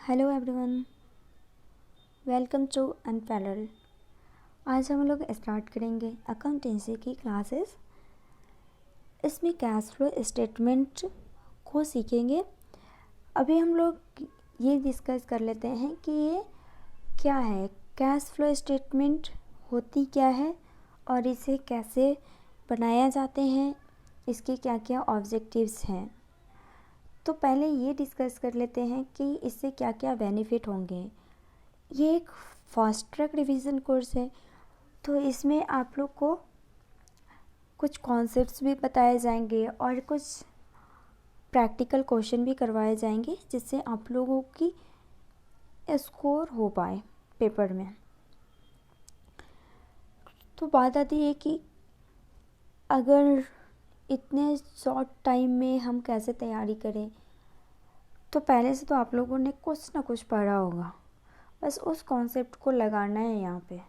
Hello everyone, welcome to अनपैरल। आज हम लोग स्टार्ट करेंगे अकाउंटेंसी की क्लासेस। इसमें कैश फ्लो स्टेटमेंट को सीखेंगे। अभी हम लोग ये डिस्कस कर लेते हैं कि ये क्या है, कैश फ्लो स्टेटमेंट होती क्या है और इसे कैसे बनाया जाते हैं, इसके क्या क्या ऑब्जेक्टिव्स हैं। तो पहले ये डिस्कस कर लेते हैं कि इससे क्या क्या बेनिफिट होंगे। ये एक फास्ट ट्रैक रिवीजन कोर्स है, तो इसमें आप लोग को कुछ कॉन्सेप्ट्स भी बताए जाएंगे और कुछ प्रैक्टिकल क्वेश्चन भी करवाए जाएंगे, जिससे आप लोगों की स्कोर हो पाए पेपर में। तो बात आती है कि अगर इतने शॉर्ट टाइम में हम कैसे तैयारी करें, तो पहले से तो आप लोगों ने कुछ ना कुछ पढ़ा होगा, बस उस कॉन्सेप्ट को लगाना है यहाँ पे।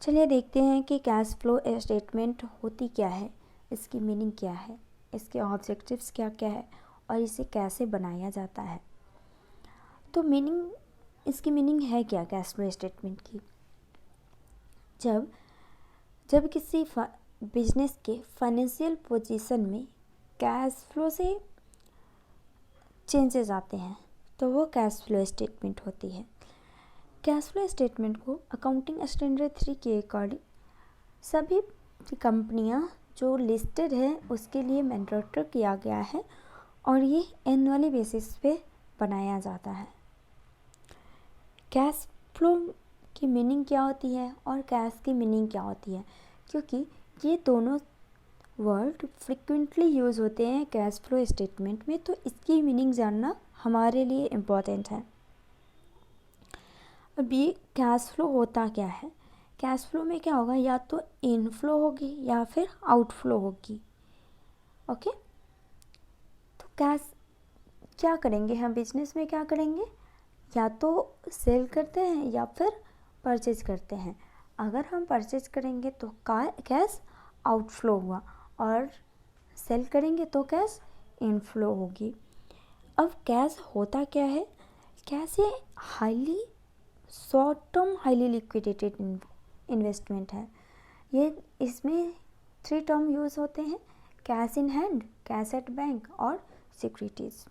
चलिए देखते हैं कि कैश फ्लो स्टेटमेंट होती क्या है, इसकी मीनिंग क्या है, इसके ऑब्जेक्टिव्स क्या क्या है और इसे कैसे बनाया जाता है। तो इसकी मीनिंग है क्या कैश फ्लो स्टेटमेंट की। जब किसी बिजनेस के फाइनेंशियल पोजीशन में कैश फ्लो से चेंजेस आते हैं, तो वो कैश फ्लो स्टेटमेंट होती है। कैश फ्लो स्टेटमेंट को अकाउंटिंग स्टैंडर्ड 3 के अकॉर्डिंग सभी कंपनियां जो लिस्टेड है उसके लिए मैंडेटरी किया गया है और ये एनुअली बेसिस पे बनाया जाता है। कैश फ्लो की मीनिंग क्या होती है और कैश की मीनिंग क्या होती है, क्योंकि ये दोनों वर्ड फ्रिक्वेंटली यूज़ होते हैं कैश फ्लो स्टेटमेंट में, तो इसकी मीनिंग जानना हमारे लिए इम्पॉर्टेंट है। अब ये कैश फ्लो होता क्या है। कैश फ्लो में क्या होगा, या तो इनफ्लो होगी या फिर आउटफ्लो होगी। ओके, तो कैश क्या करेंगे हम बिजनेस में, क्या करेंगे, या तो सेल करते हैं या फिर परचेज करते हैं। अगर हम परचेज करेंगे तो कैश आउटफ्लो हुआ और सेल करेंगे तो कैश इनफ्लो होगी। अब कैश होता क्या है, कैश ये highly short term highly liquidated investment है। ये इसमें 3 टर्म यूज़ होते हैं, cash in hand, cash at bank और सिक्योरिटीज़।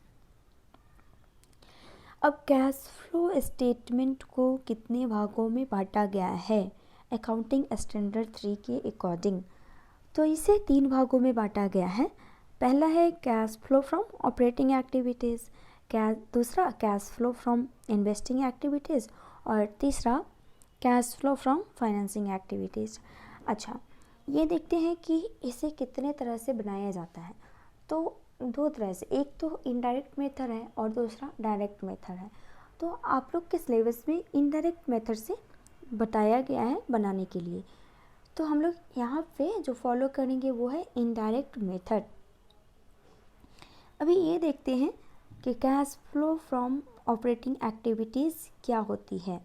अब कैश फ्लो स्टेटमेंट को कितने भागों में बांटा गया है अकाउंटिंग स्टैंडर्ड 3 के अकॉर्डिंग, तो इसे 3 भागों में बांटा गया है। पहला है cash flow from operating activities, दूसरा cash flow from investing activities और तीसरा cash flow from financing activities. अच्छा, ये देखते हैं कि इसे कितने तरह से बनाया जाता है। तो 2 तरह से, एक तो इनडायरेक्ट मेथड है और दूसरा डायरेक्ट मेथड है। तो आप लोग के सिलेबस में इनडायरेक्ट मेथड से बताया गया है बनाने के लिए, तो हम लोग यहाँ पे जो फॉलो करेंगे वो है इनडायरेक्ट मेथड। अभी ये देखते हैं कि cash flow from operating activities क्या होती है।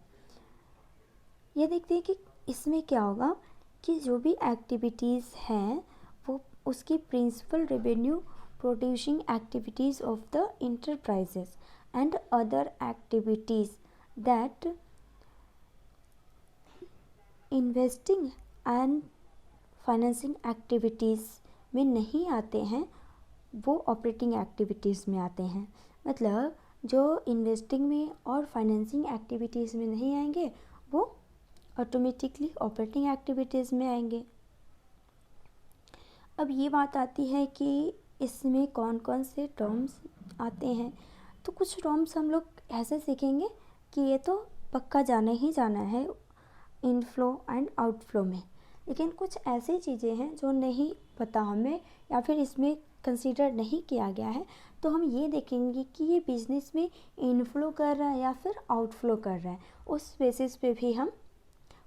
ये देखते हैं कि इसमें क्या होगा कि जो भी एक्टिविटीज़ हैं वो उसकी principal revenue producing activities of the enterprises and other activities that investing and financing activities में नहीं आते हैं, वो ऑपरेटिंग एक्टिविटीज़ में आते हैं। मतलब जो इन्वेस्टिंग में और फाइनेंसिंग एक्टिविटीज़ में नहीं आएंगे वो ऑटोमेटिकली ऑपरेटिंग एक्टिविटीज़ में आएंगे। अब ये बात आती है कि इसमें कौन कौन से टर्म्स आते हैं। तो कुछ टर्म्स हम लोग ऐसे सीखेंगे कि ये तो पक्का जाना ही जाना है इनफ्लो एंड आउटफ्लो में, लेकिन कुछ ऐसी चीज़ें हैं जो नहीं पता हमें या फिर इसमें कंसीडर नहीं किया गया है, तो हम ये देखेंगे कि ये बिजनेस में इनफ्लो कर रहा है या फिर आउटफ्लो कर रहा है। उस बेसिस पे भी हम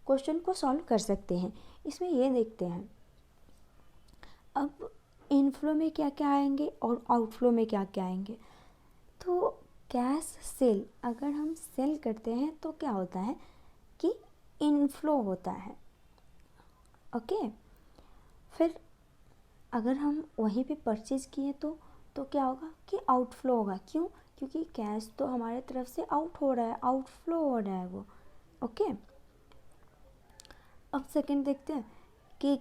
क्वेश्चन को सॉल्व कर सकते हैं। इसमें ये देखते हैं अब इनफ्लो में क्या क्या आएंगे और आउटफ्लो में क्या क्या आएंगे। तो कैश सेल, अगर हम सेल करते हैं तो क्या होता है कि इनफ्लो होता है। ओके, फिर अगर हम वहीं पे परचेज़ किए तो क्या होगा कि आउटफ्लो होगा। क्यों, क्योंकि कैश तो हमारे तरफ से आउट हो रहा है, आउटफ्लो हो रहा है वो। ओके, अब सेकंड देखते हैं कि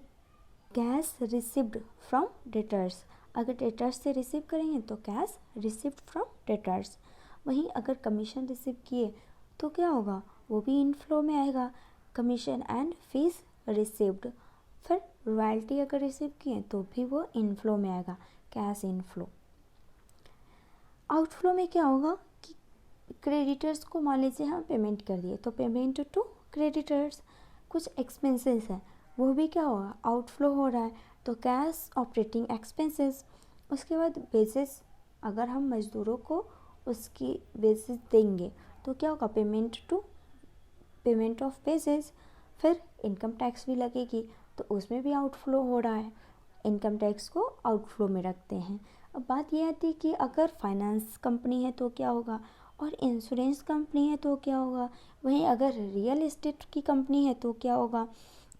कैश रिसीव्ड फ्रॉम डेटर्स। अगर डेटर्स से रिसीव करेंगे तो कैश रिसीव्ड फ्रॉम डेटर्स। वहीं अगर कमीशन रिसीव किए तो क्या होगा, वो भी इनफ्लो में आएगा, कमीशन एंड फीस रिसीव्ड। फिर रॉयल्टी अगर रिसीव किए तो भी वो इनफ्लो में आएगा, कैश इनफ्लो। आउटफ्लो में क्या होगा कि क्रेडिटर्स को मान लीजिए हम पेमेंट कर दिए तो पेमेंट टू क्रेडिटर्स। कुछ एक्सपेंसेस है वो भी क्या होगा, आउटफ्लो हो रहा है, तो कैश ऑपरेटिंग एक्सपेंसेस। उसके बाद बेसिस, अगर हम मज़दूरों को उसकी बेसिस देंगे तो क्या होगा, पेमेंट ऑफ बेसिस। फिर इनकम टैक्स भी लगेगी तो उसमें भी आउटफ्लो हो रहा है, इनकम टैक्स को आउटफ्लो में रखते हैं। अब बात ये आती है कि अगर फाइनेंस कंपनी है तो क्या होगा, और इंश्योरेंस कंपनी है तो क्या होगा, वहीं अगर रियल एस्टेट की कंपनी है तो क्या होगा।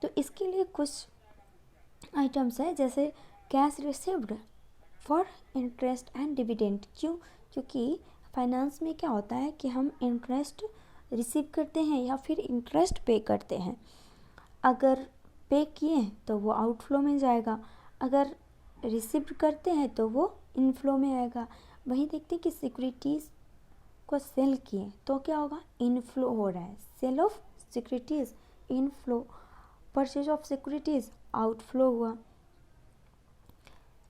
तो इसके लिए कुछ आइटम्स है, जैसे cash received for interest and dividend. क्यों, क्योंकि फाइनेंस में क्या होता है कि हम इंटरेस्ट रिसीव करते हैं या फिर इंटरेस्ट पे करते हैं। अगर पे किए तो वो आउटफ्लो में जाएगा, अगर रिसीव करते हैं तो वो इनफ्लो में आएगा। वहीं देखते हैं कि सिक्योरिटीज़ को सेल किए तो क्या होगा, इनफ्लो हो रहा है, sale of securities inflow, purchase of securities outflow हुआ।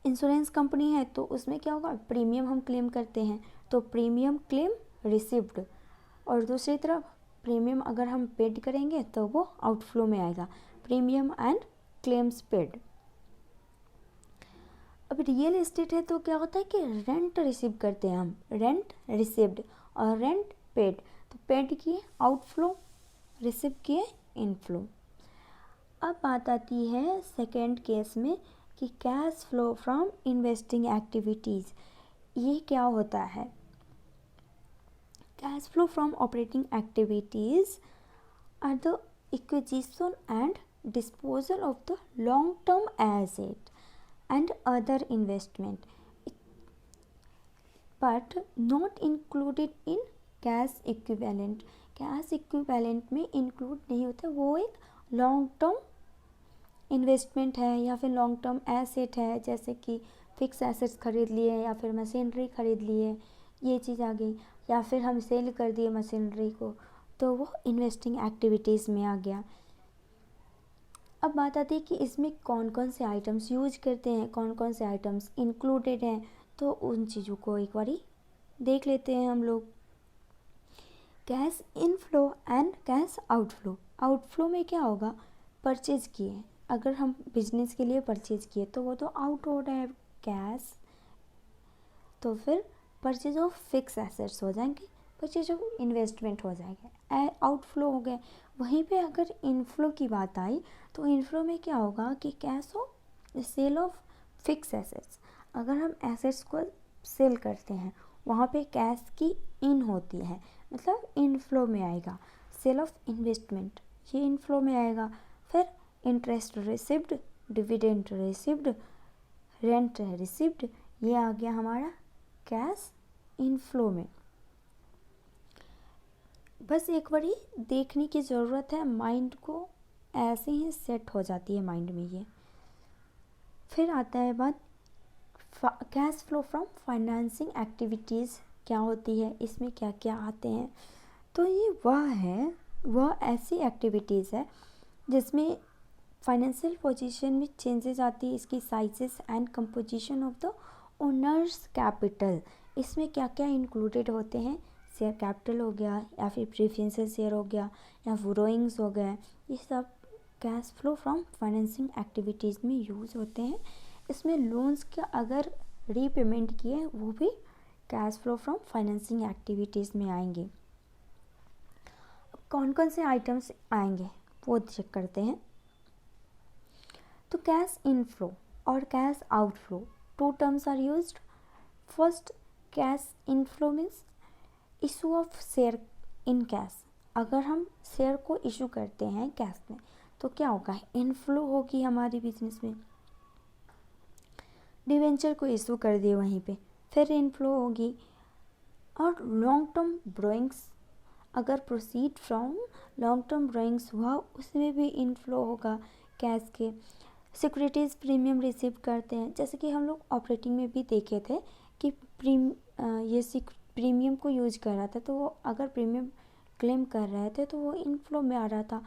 इंश्योरेंस कंपनी है तो उसमें क्या होगा, प्रीमियम हम क्लेम करते हैं तो प्रीमियम क्लेम रिसीव्ड, और दूसरी तरफ प्रीमियम अगर हम पेड करेंगे तो वो आउटफ्लो में आएगा, प्रीमियम एंड क्लेम्स पेड। अब रियल एस्टेट है तो क्या होता है कि रेंट रिसीव करते हैं हम, रेंट रिसीव्ड, और रेंट पेड, तो पेड किए आउटफ्लो, रिसीव किए इनफ्लो। अब बात आती है सेकेंड केस में कि cash flow from investing activities. ये क्या होता है, cash flow from operating activities are the acquisition and disposal of the long-term asset and other investment, but not included in cash equivalent। Cash equivalent में include नहीं होता, वो एक long term investment है या फिर लॉन्ग टर्म एसेट है, जैसे कि फिक्स एसेट्स खरीद लिए या फिर मशीनरी खरीद लिए, ये चीज़ आ गई, या फिर हम सेल कर दिए मशीनरी को तो वो इन्वेस्टिंग एक्टिविटीज़ में आ गया। अब बात आती है कि इसमें कौन कौन से आइटम्स यूज करते हैं, कौन कौन से आइटम्स इंक्लूडेड हैं, तो उन चीज़ों को एक बारी देख लेते हैं हम लोग। Cash inflow and cash outflow. Outflow में क्या होगा, परचेज किए, अगर हम बिजनेस के लिए परचेज किए तो वो तो आउट हो रहा है कैश, तो फिर परचेज ऑफ फिक्स एसेट्स हो जाएंगे, परचेज ऑफ इन्वेस्टमेंट हो जाएगा, आउटफ्लो हो गए। वहीं पे अगर इनफ्लो की बात आई तो इनफ्लो में क्या होगा कि cash of sale of fix assets, अगर हम एसेट्स को सेल करते हैं वहाँ पे कैश की इन होती है, मतलब इनफ्लो में आएगा। सेल ऑफ इन्वेस्टमेंट ये इनफ्लो में आएगा। फिर interest received, dividend received, rent received, ये आ गया हमारा कैश इनफ्लो में। बस एक बारी देखने की ज़रूरत है, माइंड को ऐसे ही सेट हो जाती है माइंड में ये। फिर आता है बात cash flow from financing activities क्या होती है, इसमें क्या क्या आते हैं। तो ये वह ऐसी एक्टिविटीज़ है जिसमें फाइनेंशियल पोजीशन में चेंजेस आती है, इसकी sizes and composition of the owners capital. इसमें क्या क्या इंक्लूडेड होते हैं, शेयर कैपिटल हो गया या फिर प्रेफरेंशियल शेयर हो गया या बोरोइंग्स हो गए, ये सब cash flow from financing activities में यूज़ होते हैं। इसमें लोन्स का अगर रीपेमेंट किए वो भी cash flow from financing activities में आएंगे। कौन कौन से आइटम्स आएंगे वो चेक करते हैं। तो कैश इनफ्लो और cash outflow, two terms are used. First, cash inflow means issue of share in cash. अगर हम शेयर को इशू करते हैं कैश में तो क्या होगा, इनफ्लो होगी हमारी बिजनेस में। डिवेंचर को इशू कर दिए वहीं पे, फिर इनफ्लो होगी। और लॉन्ग टर्म ब्रोइंग्स अगर प्रोसीड फ्रॉम लॉन्ग टर्म ब्रोइंग्स हुआ उसमें भी इनफ्लो होगा कैश के। सिक्योरिटीज़ प्रीमियम रिसीव करते हैं, जैसे कि हम लोग ऑपरेटिंग में भी देखे थे कि प्रीमियम को यूज कर रहा था, तो वो अगर प्रीमियम क्लेम कर रहे थे तो वो इनफ्लो में आ रहा था।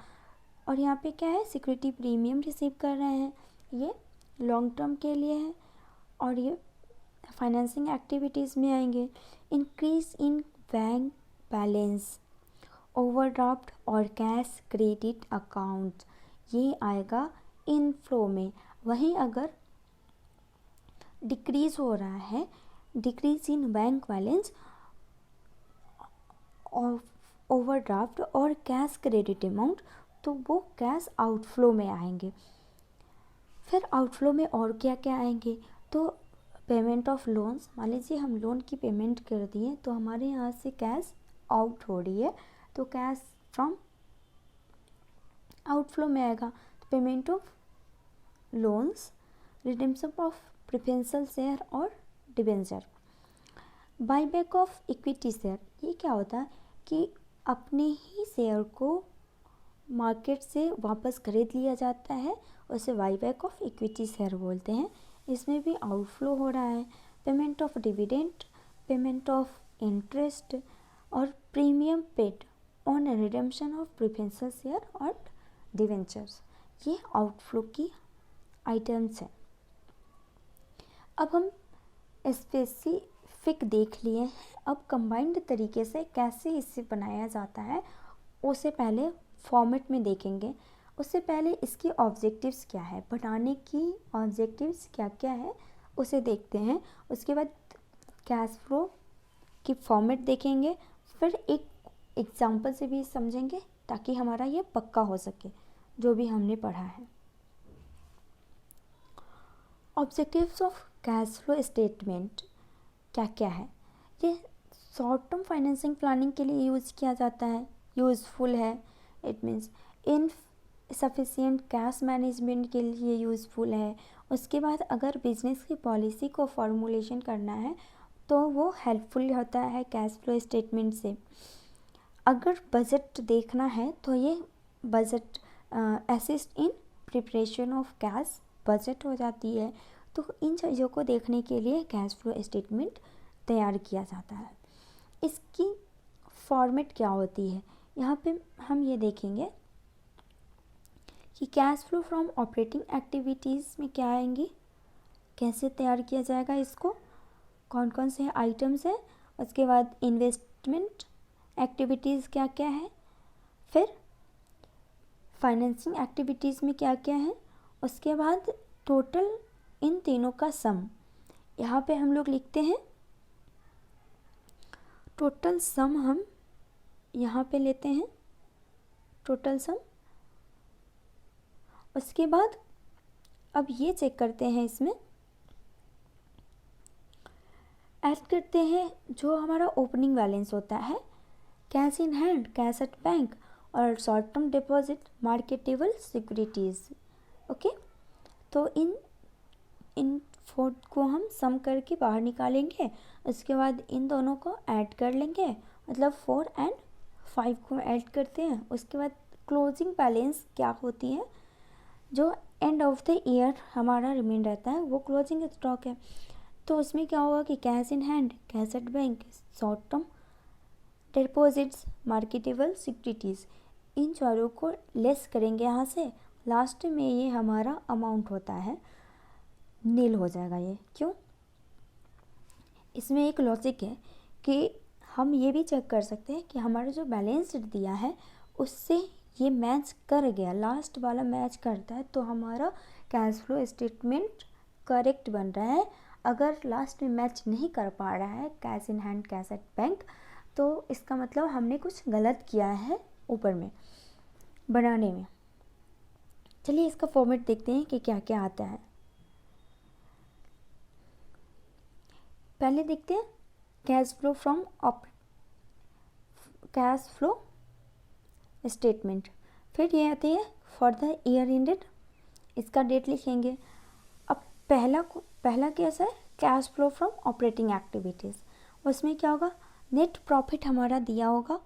और यहाँ पे क्या है, सिक्योरिटी प्रीमियम रिसीव कर रहे हैं, ये लॉन्ग टर्म के लिए है और ये फाइनेंसिंग एक्टिविटीज़ में आएंगे। Increase in bank balance, overdraft और कैश क्रेडिट अकाउंट, ये आएगा इनफ्लो में। वहीं अगर डिक्रीज हो रहा है, डिक्रीज इन बैंक बैलेंस और ओवरड्राफ्ट और कैश क्रेडिट अमाउंट, तो वो कैश आउटफ्लो में आएंगे। फिर आउटफ्लो में और क्या क्या आएंगे, तो पेमेंट ऑफ लोन्स, मान लीजिए हम लोन की पेमेंट कर दिए तो हमारे यहाँ से कैश आउट हो रही है, तो कैश फ्रॉम आउटफ्लो में आएगा। तो payment of loans, redemption of preferential share और debenture, buyback of equity share, ये क्या होता है कि अपने ही शेयर को मार्केट से वापस खरीद लिया जाता है, उसे बाईबैक ऑफ इक्विटी शेयर बोलते हैं। इसमें भी आउटफ्लो हो रहा है। Payment of dividend, payment of interest और premium paid on redemption of preferential share और डिवेंचर्स, ये आउटफ्लो की आइटम्स हैं। अब हम स्पेसिफिक देख लिए हैं, अब कंबाइंड तरीके से कैसे इसे बनाया जाता है उसे पहले फॉर्मेट में देखेंगे। उससे पहले इसकी ऑब्जेक्टिव्स क्या है, बनाने की ऑब्जेक्टिव्स क्या क्या है उसे देखते हैं। उसके बाद कैश फ्लो की फॉर्मेट देखेंगे, फिर एक एग्जांपल से भी समझेंगे ताकि हमारा ये पक्का हो सके जो भी हमने पढ़ा है। Objectives of cash flow statement क्या क्या है, ये शॉर्ट टर्म फाइनेंसिंग प्लानिंग के लिए यूज़ किया जाता है, यूज़फुल है। It means in sufficient cash management के लिए यूज़फुल है। उसके बाद अगर बिजनेस की पॉलिसी को फॉर्मुलेशन करना है तो वो हेल्पफुल होता है कैश फ्लो स्टेटमेंट से। अगर बजट देखना है तो ये budget assist in preparation of cash budget हो जाती है। तो इन चीज़ों को देखने के लिए कैश फ्लो स्टेटमेंट तैयार किया जाता है। इसकी फॉर्मेट क्या होती है, यहाँ पे हम ये देखेंगे कि cash flow from operating activities में क्या आएंगी, कैसे तैयार किया जाएगा, इसको कौन कौन से आइटम्स हैं। उसके बाद इन्वेस्टमेंट एक्टिविटीज़ क्या क्या है, फिर फाइनेंसिंग एक्टिविटीज़ में क्या क्या है, उसके बाद टोटल इन तीनों का सम। यहाँ पे हम लोग लिखते हैं टोटल सम, हम यहाँ पे लेते हैं टोटल सम। उसके बाद अब ये चेक करते हैं, इसमें ऐड करते हैं जो हमारा ओपनिंग बैलेंस होता है, cash in hand, cash at bank और short term deposit, marketable securities. Okay, तो इन फोर को हम सम करके बाहर निकालेंगे। उसके बाद इन दोनों को ऐड कर लेंगे, मतलब 4 और 5 को ऐड करते हैं। उसके बाद क्लोजिंग बैलेंस क्या होती है, जो एंड ऑफ द ईयर हमारा रिमेन रहता है, वो क्लोजिंग स्टॉक है। तो उसमें क्या होगा कि cash in hand, cash at bank, short term deposits, marketable securities, इन चारों को लेस करेंगे यहाँ से। लास्ट में ये हमारा अमाउंट होता है, नील हो जाएगा ये। क्यों, इसमें एक लॉजिक है कि हम ये भी चेक कर सकते हैं कि हमारा जो बैलेंस शीट दिया है उससे ये मैच कर गया, लास्ट वाला मैच करता है तो हमारा कैश फ्लो स्टेटमेंट करेक्ट बन रहा है। अगर लास्ट में मैच नहीं कर पा रहा है cash in hand, cash at bank, तो इसका मतलब हमने कुछ गलत किया है ऊपर में बनाने में। चलिए इसका फॉर्मेट देखते हैं कि क्या क्या आता है। पहले देखते हैं cash flow from cash flow statement, फिर ये आती है फॉर द ईयर एंडेड, इसका डेट लिखेंगे। अब पहला कैसा है, cash flow from operating activities, उसमें क्या होगा, नेट प्रॉफिट हमारा दिया होगा,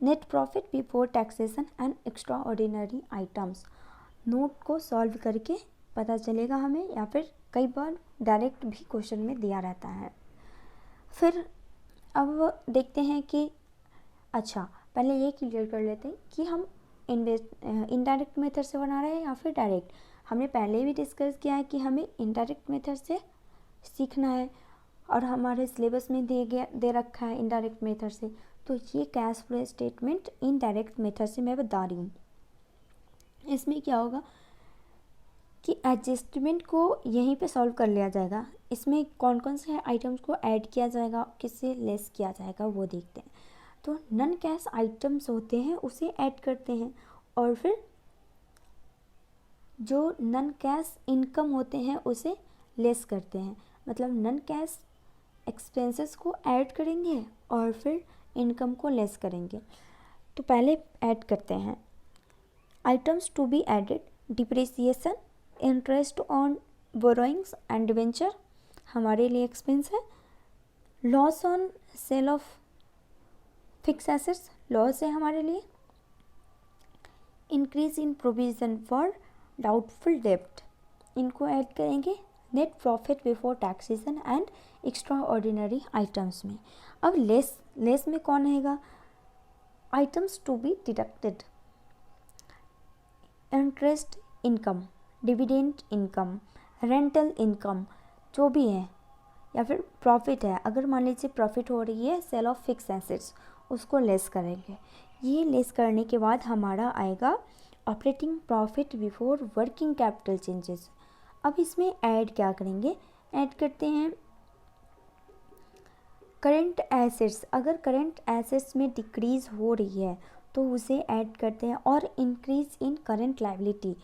net profit before taxation and extra ordinary items. Note को सॉल्व करके पता चलेगा हमें, या फिर कई बार डायरेक्ट भी क्वेश्चन में दिया रहता है। फिर अब देखते हैं कि अच्छा पहले ये क्लियर कर लेते हैं कि हम इनडायरेक्ट मेथड से बना रहे हैं या फिर डायरेक्ट। हमने पहले भी डिस्कस किया है कि हमें इनडायरेक्ट मेथड से सीखना है और हमारे सिलेबस में दे रखा है इनडायरेक्ट मेथड से। तो ये cash flow statement indirect method से मैं बता रही हूँ। इसमें क्या होगा कि एडजस्टमेंट को यहीं पे सॉल्व कर लिया जाएगा। इसमें कौन कौन से आइटम्स को ऐड किया जाएगा, किससे लेस किया जाएगा, वो देखते हैं। तो नॉन कैश आइटम्स होते हैं उसे ऐड करते हैं, और फिर जो नॉन कैश इनकम होते हैं उसे लेस करते हैं। मतलब नॉन कैश एक्सपेंसेस को ऐड करेंगे और फिर इनकम को लेस करेंगे। तो पहले ऐड करते हैं items to be added, depreciation, interest on borrowings and debenture हमारे लिए एक्सपेंस है। Loss on sale of fix assets loss है हमारे लिए। Increase in provision for doubtful डेब्ट, इनको ऐड करेंगे net profit before taxation and extra ordinary items में। अब लेस में कौन रहेगा, items to be deducted, interest income, dividend income, rental income जो भी है, या फिर प्रॉफिट है, अगर मान लीजिए प्रॉफिट हो रही है सेल ऑफ फिक्स एसेट्स, उसको लेस करेंगे। ये लेस करने के बाद हमारा आएगा operating profit before working capital changes. अब इसमें ऐड क्या करेंगे, ऐड करते हैं करंट एसेट्स। अगर करंट एसेट्स में डिक्रीज हो रही है तो उसे ऐड करते हैं, और इंक्रीज इन करंट लायबिलिटी।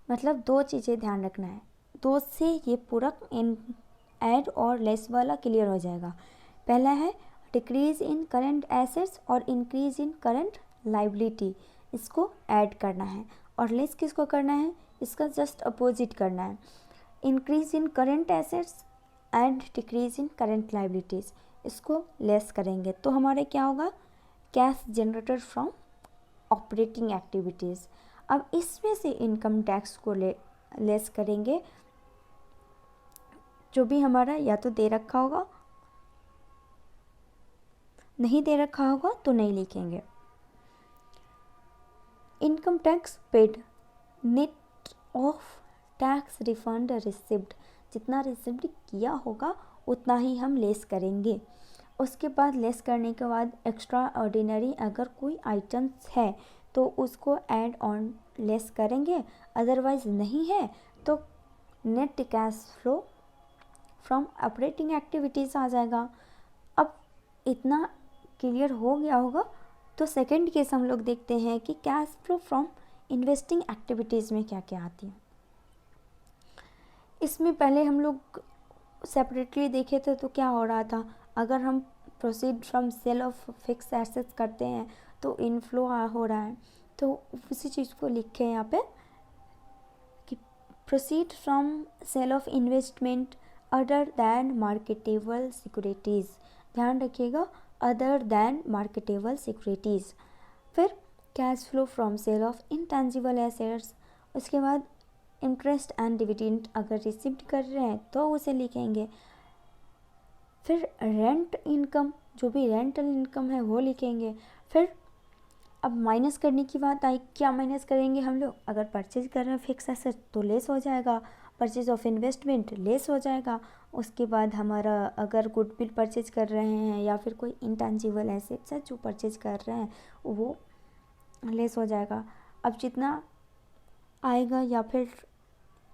मतलब दो चीज़ें ध्यान रखना है, दो से ये पूरा ऐड और लेस वाला क्लियर हो जाएगा। पहला है डिक्रीज इन करंट एसेट्स और इंक्रीज इन करंट लायबिलिटी, इसको ऐड करना है। और लेस किसको करना है, इसका जस्ट अपोजिट करना है, increase in current assets and decrease in current liabilities, इसको लेस करेंगे। तो हमारे क्या होगा, cash generated from operating activities. अब इसमें से इनकम टैक्स को लेस करेंगे, जो भी हमारा या तो दे रखा होगा, नहीं दे रखा होगा तो नहीं लिखेंगे। Income tax paid, net of tax refund received, जितना रिसिव्ड किया होगा उतना ही हम लेस करेंगे। उसके बाद लेस करने के बाद एक्स्ट्रा ऑर्डिनरी अगर कोई आइटम्स है तो उसको ऐड ऑन लेस करेंगे, अदरवाइज नहीं है तो net cash flow from operating activities आ जाएगा। अब इतना क्लियर हो गया होगा, तो सेकंड केस हम लोग देखते हैं कि cash flow from investing activities में क्या क्या आती है। इसमें पहले हम लोग सेपरेटली देखे थे तो क्या हो रहा था, अगर हम proceed from sale of fix assets करते हैं तो इनफ्लो हो रहा है, तो उसी चीज़ को लिखे यहाँ पे कि proceed from sale of investment other than marketable securities, ध्यान रखिएगा अदर दैन मार्केटेबल सिक्योरिटीज़। फिर cash flow from sale of intangible assets, उसके बाद इंटरेस्ट एंड डिविडेंड अगर रिसीव्ड कर रहे हैं तो उसे लिखेंगे। फिर रेंट इनकम, जो भी रेंटल इनकम है वो लिखेंगे। फिर अब माइनस करने की बात आई, क्या माइनस करेंगे हम लोग, अगर परचेज कर रहे हैं फिक्स एसेट तो लेस हो जाएगा, परचेज ऑफ इन्वेस्टमेंट लेस हो जाएगा। उसके बाद हमारा अगर गुडविल परचेज कर रहे हैं या फिर कोई इंटेंजिबल एसेट्स है जो परचेज कर रहे हैं वो लेस हो जाएगा। अब जितना आएगा, या फिर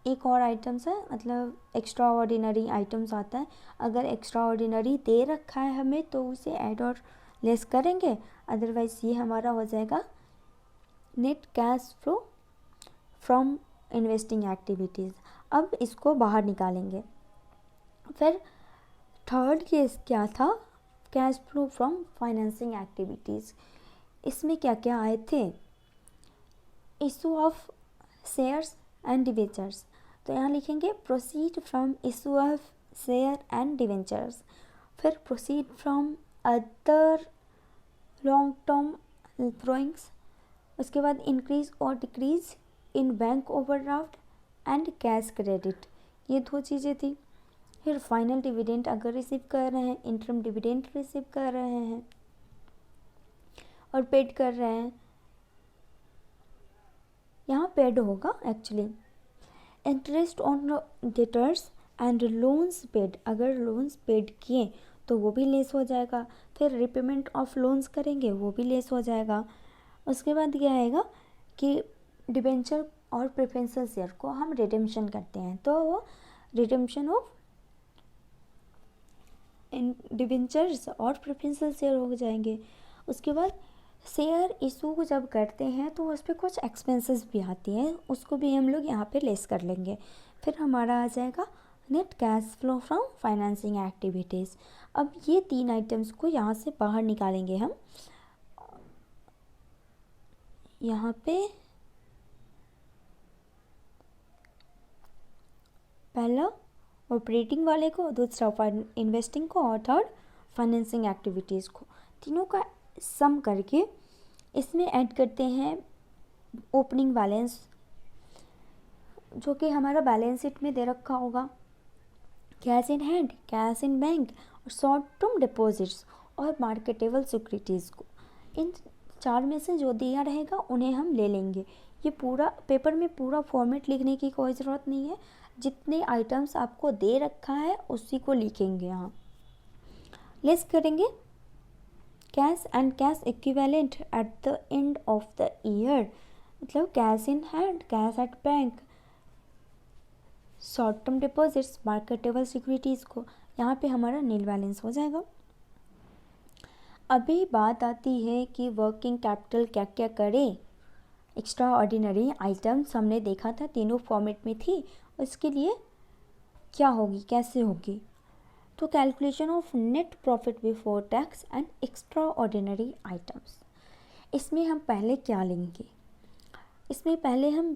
एक और आइटम्स है, मतलब एक्स्ट्रा ऑर्डिनरी आइटम्स आता है, अगर एक्स्ट्रा ऑर्डिनरी दे रखा है हमें तो उसे ऐड और लेस करेंगे, अदरवाइज ये हमारा हो जाएगा net cash flow from investing activities. अब इसको बाहर निकालेंगे। फिर थर्ड केस क्या था, cash flow from financing activities. इसमें क्या क्या आए थे, issue of shares and debentures, तो यहाँ लिखेंगे proceed from issue of share and debentures. फिर proceed from other long term borrowings, उसके बाद इंक्रीज और decrease in bank overdraft and cash credit, ये 2 चीज़ें थी। फिर फाइनल डिविडेंड अगर रिसीव कर रहे हैं, इंटरम डिविडेंड रिसीव कर रहे हैं और पेड कर रहे हैं, यहाँ पेड होगा actually. Interest on debtors and loans paid, अगर लोन्स पेड किए तो वो भी लेस हो जाएगा। फिर रिपेमेंट ऑफ लोन्स करेंगे वो भी लेस हो जाएगा। उसके बाद क्या आएगा कि डिबेंचर और प्रेफरेंशियल शेयर को हम रिडेम्पशन करते हैं, तो वो रिडेम्पशन ऑफ डिबेंचर्स और प्रेफरेंशियल शेयर हो जाएंगे। उसके बाद शेयर इशू जब करते हैं तो उस पर कुछ एक्सपेंसेस भी आती हैं, उसको भी हम लोग यहाँ पे लेस कर लेंगे। फिर हमारा आ जाएगा net cash flow from financing activities. अब ये 3 आइटम्स को यहाँ से बाहर निकालेंगे हम। यहाँ पे पहला ऑपरेटिंग वाले को, दूसरा इन्वेस्टिंग को और थर्ड फाइनेंसिंग एक्टिविटीज़ को, तीनों का सम करके इसमें ऐड करते हैं ओपनिंग बैलेंस, जो कि हमारा बैलेंस शीट में दे रखा होगा। Cash in hand, cash in bank और शॉर्ट टर्म डिपॉजिट्स और मार्केटेबल सिक्योरिटीज़ को, इन 4 में से जो दिया रहेगा उन्हें हम ले लेंगे। ये पूरा पेपर में पूरा फॉर्मेट लिखने की कोई ज़रूरत नहीं है, जितने आइटम्स आपको दे रखा है उसी को लिखेंगे यहाँ। लिस्ट करेंगे cash and cash equivalent at the end of the year, मतलब cash in hand, cash at bank, short term deposits, marketable securities को, यहाँ पे हमारा नील बैलेंस हो जाएगा। अभी बात आती है कि वर्किंग कैपिटल क्या क्या करे। एक्स्ट्रा ऑर्डिनरी आइटम्स हमने देखा था, तीनों फॉर्मेट में थी, उसके लिए क्या होगी, कैसे होगी। तो calculation of net profit before tax and extra ordinary items, इसमें हम पहले क्या लेंगे, इसमें पहले हम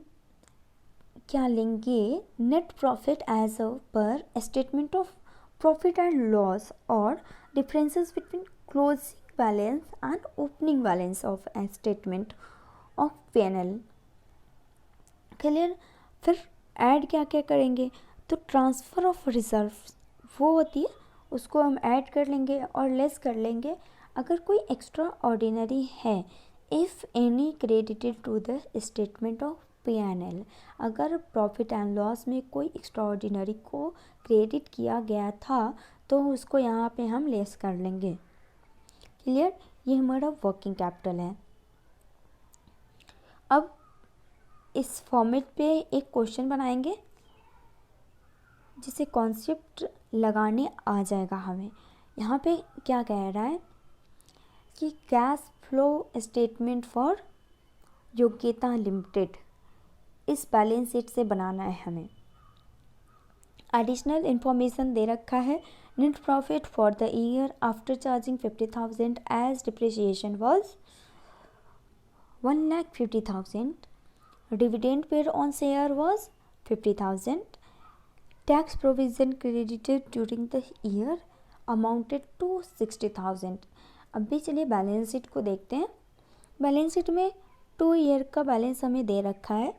क्या लेंगे, net profit as per statement of profit and loss और differences between closing balance and opening balance of a statement of P&L। Clear. फिर ऐड क्या क्या करेंगे, तो ट्रांसफ़र ऑफ रिजर्व वो होती है, उसको हम ऐड कर लेंगे और लेस कर लेंगे अगर कोई एक्स्ट्रा ऑर्डिनरी है। If any credited to the statement of P&L, अगर प्रॉफिट एंड लॉस में कोई एक्स्ट्रा ऑर्डिनरी को क्रेडिट किया गया था तो उसको यहाँ पे हम लेस कर लेंगे। क्लियर। ये हमारा वर्किंग कैपिटल है। अब इस फॉर्मेट पे एक क्वेश्चन बनाएंगे जिसे कॉन्सेप्ट लगाने आ जाएगा हमें। यहाँ पे क्या कह रहा है कि cash flow statement for Yogyata limited, इस बैलेंस शीट से बनाना है हमें। एडिशनल इंफॉर्मेशन दे रखा है, net profit for the year after charging 50,000 as depreciation was 1,50,000, dividend paid on share was 50,000, tax provision credited during the year amounted to 60,000। अब भी चलिए बैलेंस शीट को देखते हैं। बैलेंस शीट में 2 ईयर का बैलेंस हमें दे रखा है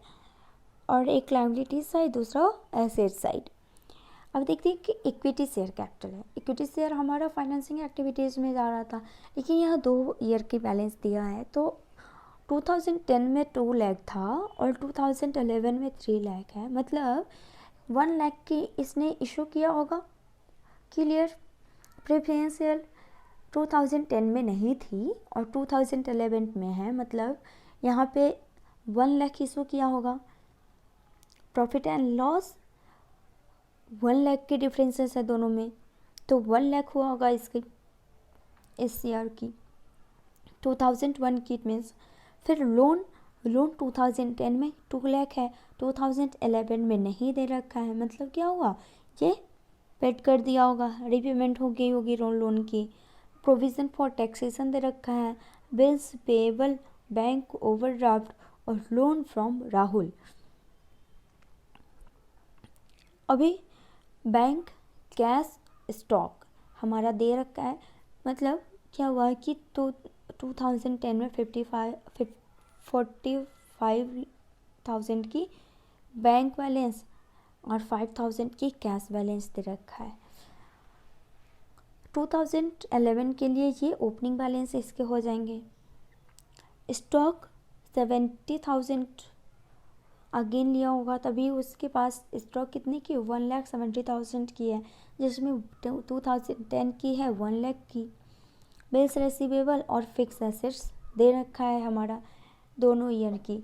और एक लायबिलिटी साइड, दूसरा एसेट साइड। अब देखते हैं कि इक्विटी शेयर कैपिटल है। इक्विटी शेयर हमारा फाइनेंसिंग एक्टिविटीज़ में जा रहा था, लेकिन यहाँ 2 ईयर की बैलेंस दिया है, तो 2010 में 2 लाख था और 2011 में 3 लाख है, मतलब 1 लाख की इसने इशू किया होगा। क्लियर। प्रेफरेंशियल 2010 में नहीं थी और 2011 में है, मतलब यहाँ पे 1 लाख इशू किया होगा। प्रॉफिट एंड लॉस 1 लाख के डिफरेंसेस है दोनों में, तो 1 लाख हुआ होगा इसकी, इस ईयर की 2001 की मीन्स। फिर लोन 2010 में 2 लाख है, 2011 में नहीं दे रखा है, मतलब क्या हुआ, ये पेड कर दिया होगा, रीपेमेंट हो गई होगी लोन की। प्रोविज़न फॉर टैक्सेशन दे रखा है, बिल्स पेएबल, बैंक ओवरड्राफ्ट और लोन फ्रॉम राहुल। अभी बैंक कैश स्टॉक हमारा दे रखा है, मतलब क्या हुआ कि 2010 में 45,000 की बैंक बैलेंस और 5,000 की कैश बैलेंस दे रखा है। 2011 के लिए ये ओपनिंग बैलेंस इसके हो जाएंगे। स्टॉक 70,000 अगेन लिया होगा, तभी उसके पास स्टॉक कितने की 1,70,000 की है, जिसमें 2010 की है 1 लाख की। बिल्स रेसिवेबल और फिक्स एसेट्स दे रखा है हमारा दोनों ईयर की।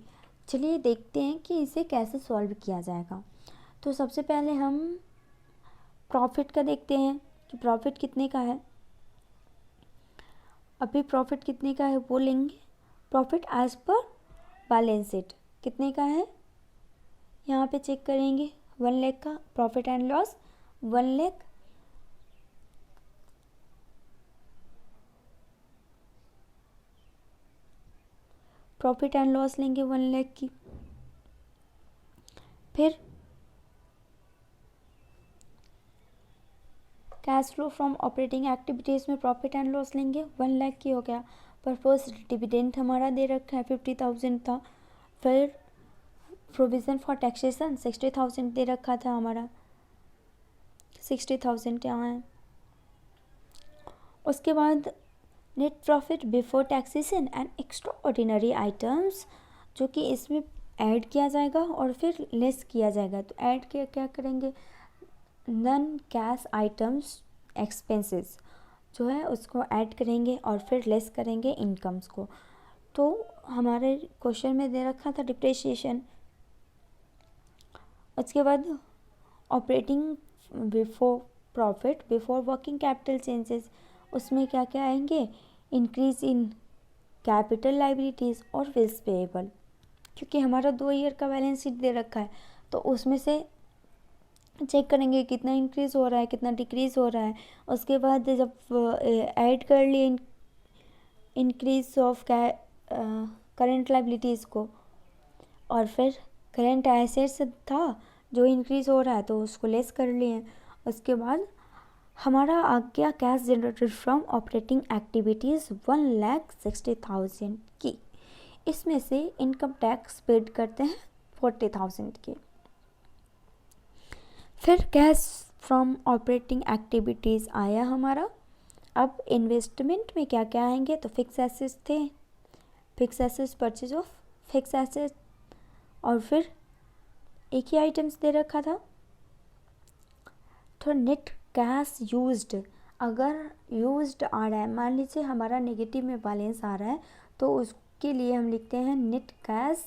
चलिए देखते हैं कि इसे कैसे सॉल्व किया जाएगा। तो सबसे पहले हम प्रॉफिट का देखते हैं कि प्रॉफिट कितने का है। अभी प्रॉफिट कितने का है वो लेंगे। Profit as per balance sheet कितने का है, यहाँ पे चेक करेंगे 1 लाख का। Profit and loss 1 lakh. Profit and loss लेंगे 1 लाख की। फिर cash flow from operating activities में प्रॉफिट एंड लॉस लेंगे 1 लाख की हो गया। परपोज डिविडेंड हमारा दे रखा है 50,000 था। फिर प्रोविज़न फॉर टैक्सेशन 60,000 दे रखा था हमारा, 60,000 यहाँ है। उसके बाद net profit before taxation and extra ordinary items, जो कि इसमें ऐड किया जाएगा और फिर लेस किया जाएगा। तो ऐड किया क्या करेंगे, नॉन कैश आइटम्स एक्सपेंसेस जो है उसको ऐड करेंगे और फिर लेस करेंगे इनकम्स को। तो हमारे क्वेश्चन में दे रखा था डिप्रिसिएशन। उसके बाद operating before profit before working capital changes, उसमें क्या क्या आएंगे, इंक्रीज इन कैपिटल लाइबिलिटीज़ और बिल्स पेएबल। क्योंकि हमारा 2 ईयर का बैलेंस शीट दे रखा है तो उसमें से चेक करेंगे कितना इंक्रीज़ हो रहा है कितना डिक्रीज़ हो रहा है। उसके बाद जब ऐड कर लिए इंक्रीज ऑफ करेंट लाइबिलिटीज़ को और फिर करेंट एसेट्स था जो इंक्रीज़ हो रहा है तो उसको लेस कर लिए। उसके बाद हमारा आ गया cash generated from operating activities 1,60,000 की। इसमें से इनकम टैक्स पेड करते हैं 40,000 की। फिर कैश फ्रॉम ऑपरेटिंग एक्टिविटीज़ आया हमारा। अब इन्वेस्टमेंट में क्या क्या आएंगे, तो फिक्स एसेट्स थे, fix assets purchase of fix assets, और फिर एक ही आइटम्स दे रखा था। तो नेट कैश यूज्ड, अगर यूज्ड आ रहा है, मान लीजिए हमारा नेगेटिव में बैलेंस आ रहा है तो उसके लिए हम लिखते हैं net cash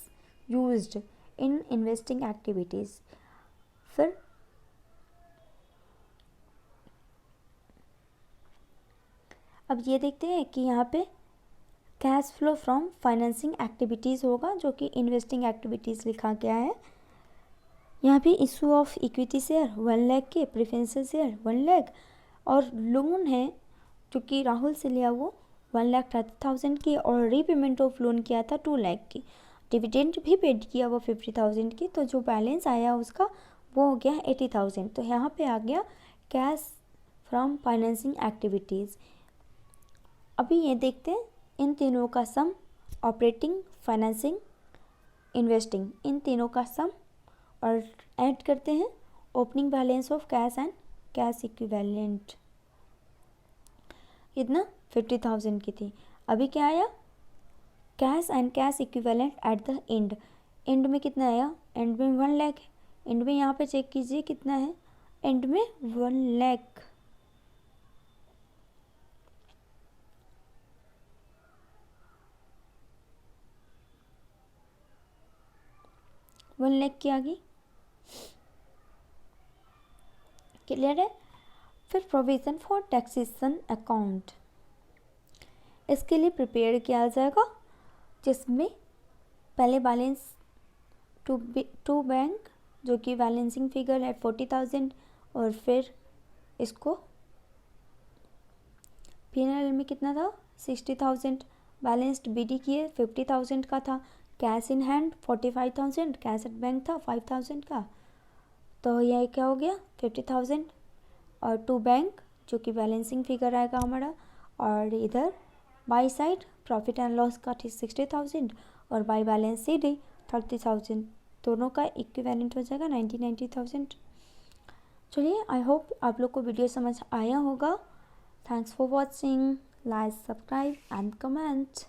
used in investing activities. फिर अब ये देखते हैं कि यहाँ पे cash flow from financing activities होगा, जो कि इन्वेस्टिंग एक्टिविटीज़ लिखा गया है। यहाँ पे issue of equity share 1 lakh के, प्रेफरेंशियल शेयर 1 लाख, और लोन है जो कि राहुल से लिया वो 1,30,000 की, और रीपेमेंट ऑफ लोन किया था 2 लाख की। डिविडेंड भी पेड किया वो 50,000 की, तो जो बैलेंस आया उसका वो हो गया 80,000। तो यहाँ पे आ गया कैश फ्रॉम फाइनेंसिंग एक्टिविटीज़। अभी ये देखते हैं इन तीनों का सम, ऑपरेटिंग, फाइनेंसिंग, इन्वेस्टिंग, इन तीनों का सम, और ऐड करते हैं opening balance of cash and cash equivalent. कितना 50,000 की थी। अभी क्या आया, cash and cash equivalent at the and. And में कितना आया, एंड में 1 लाख। एंड में यहाँ पे चेक कीजिए कितना है, एंड में 1 लाख। वन लाख की आ गई, क्लियर है। फिर प्रोविज़न फॉर टैक्सेशन अकाउंट, इसके लिए प्रिपेयर किया जाएगा, जिसमें पहले बैलेंस टू बैंक जो कि बैलेंसिंग फिगर है 40,000, और फिर इसको P&L में कितना था 60,000, बैलेंस्ड BD किए 50,000 का था, cash in hand 45,000, cash at bank था 5,000 का। तो यह क्या हो गया 50,000, और टू बैंक जो कि बैलेंसिंग फिगर आएगा हमारा, और इधर by side profit and loss का 60,000 और बाई बैलेंस शीट 30,000, दोनों का इक्विवेलेंट हो जाएगा 90,000। चलिए, आई होप आप लोग को वीडियो समझ आया होगा। Thanks for watching, like, subscribe and comment.